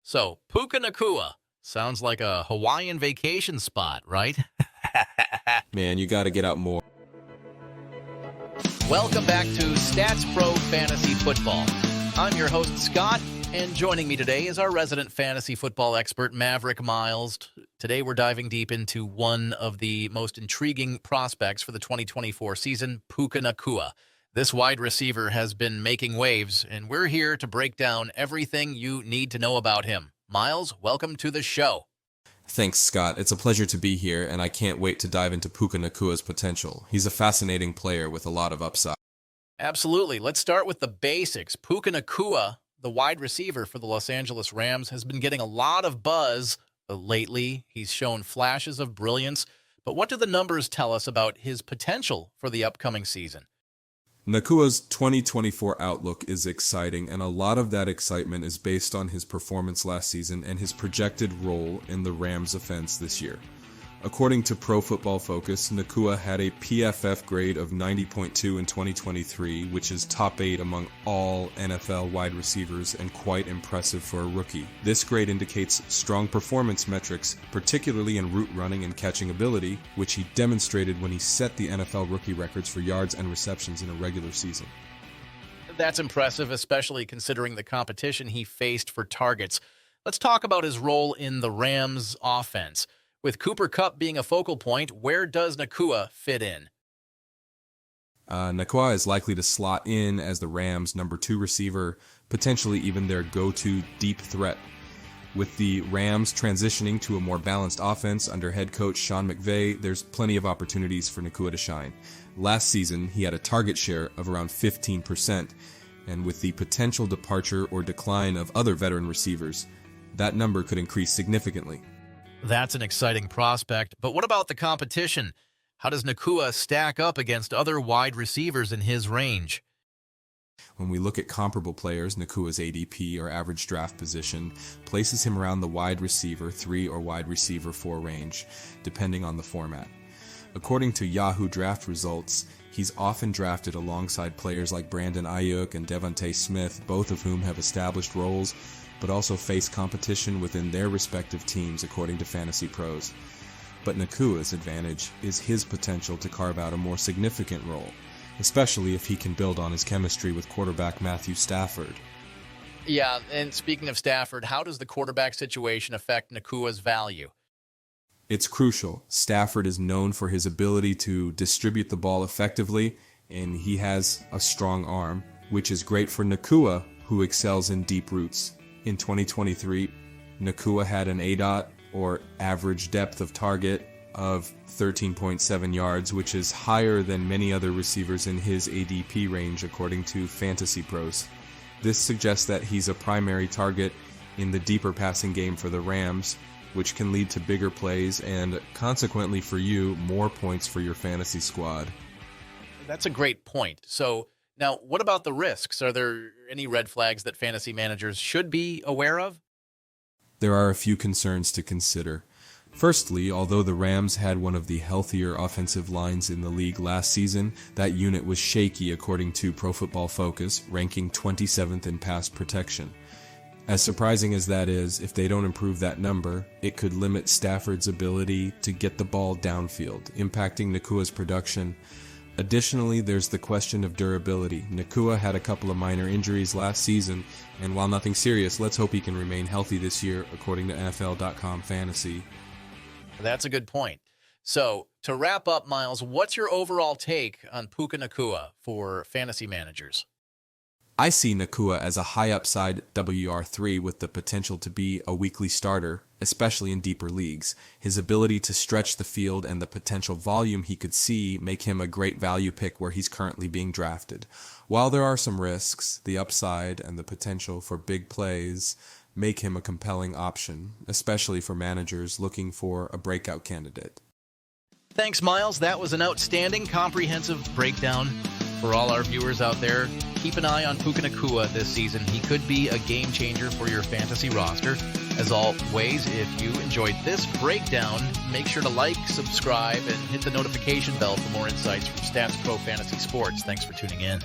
So, Puka Nacua sounds like a Hawaiian vacation spot, right? Man, you got to get out more. Welcome back to Stats Pro Fantasy Football. I'm your host, Scott, and joining me today is our resident fantasy football expert, Maverick Miles. Today we're diving deep into one of the most intriguing prospects for the 2024 season, Puka Nacua. This wide receiver has been making waves, and we're here to break down everything you need to know about him. Miles, welcome to the show. Thanks, Scott. It's a pleasure to be here, and I can't wait to dive into Puka Nacua's potential. He's a fascinating player with a lot of upside. Absolutely. Let's start with the basics. Puka Nacua, the wide receiver for the Los Angeles Rams, has been getting a lot of buzz lately. He's shown flashes of brilliance, but what do the numbers tell us about his potential for the upcoming season? Nacua's 2024 outlook is exciting, and a lot of that excitement is based on his performance last season and his projected role in the Rams' offense this year. According to Pro Football Focus, Nacua had a PFF grade of 90.2 in 2023, which is top 8 among all NFL wide receivers and quite impressive for a rookie. This grade indicates strong performance metrics, particularly in route running and catching ability, which he demonstrated when he set the NFL rookie records for yards and receptions in a regular season. That's impressive, especially considering the competition he faced for targets. Let's talk about his role in the Rams' offense. With Cooper Kupp being a focal point, where does Nacua fit in? Nacua is likely to slot in as the Rams' number 2 receiver, potentially even their go-to deep threat. With the Rams transitioning to a more balanced offense under head coach Sean McVay, there's plenty of opportunities for Nacua to shine. Last season, he had a target share of around 15%, and with the potential departure or decline of other veteran receivers, that number could increase significantly. That's an exciting prospect, but what about the competition? How does Nacua stack up against other wide receivers in his range? When we look at comparable players, Nacua's ADP, or average draft position, places him around the wide receiver 3 or wide receiver 4 range, depending on the format. According to Yahoo Draft results, he's often drafted alongside players like Brandon Ayuk and Devontae Smith, both of whom have established roles, but also face competition within their respective teams, according to FantasyPros. But Nacua's advantage is his potential to carve out a more significant role, especially if he can build on his chemistry with quarterback Matthew Stafford. Yeah, and speaking of Stafford, how does the quarterback situation affect Nacua's value? It's crucial. Stafford is known for his ability to distribute the ball effectively, and he has a strong arm, which is great for Nacua, who excels in deep routes. In 2023, Nacua had an ADOT, or average depth of target, of 13.7 yards, which is higher than many other receivers in his ADP range, according to FantasyPros. This suggests that he's a primary target in the deeper passing game for the Rams, which can lead to bigger plays and, consequently for you, more points for your fantasy squad. That's a great point. So, now, what about the risks? Are there any red flags that fantasy managers should be aware of? There are a few concerns to consider. Firstly, although the Rams had one of the healthier offensive lines in the league last season, that unit was shaky according to Pro Football Focus, ranking 27th in pass protection. As surprising as that is, if they don't improve that number, it could limit Stafford's ability to get the ball downfield, impacting Nacua's production. Additionally, there's the question of durability. Nacua had a couple of minor injuries last season, and while nothing serious, let's hope he can remain healthy this year, according to NFL.com Fantasy. That's a good point. So, to wrap up, Miles, what's your overall take on Puka Nacua for fantasy managers? I see Nacua as a high upside WR3 with the potential to be a weekly starter, especially in deeper leagues. His ability to stretch the field and the potential volume he could see make him a great value pick where he's currently being drafted. While there are some risks, the upside and the potential for big plays make him a compelling option, especially for managers looking for a breakout candidate. Thanks, Miles. That was an outstanding, comprehensive breakdown. For all our viewers out there, keep an eye on Puka Nacua this season. He could be a game changer for your fantasy roster. As always, if you enjoyed this breakdown, make sure to like, subscribe, and hit the notification bell for more insights from Stats Pro Fantasy Sports. Thanks for tuning in.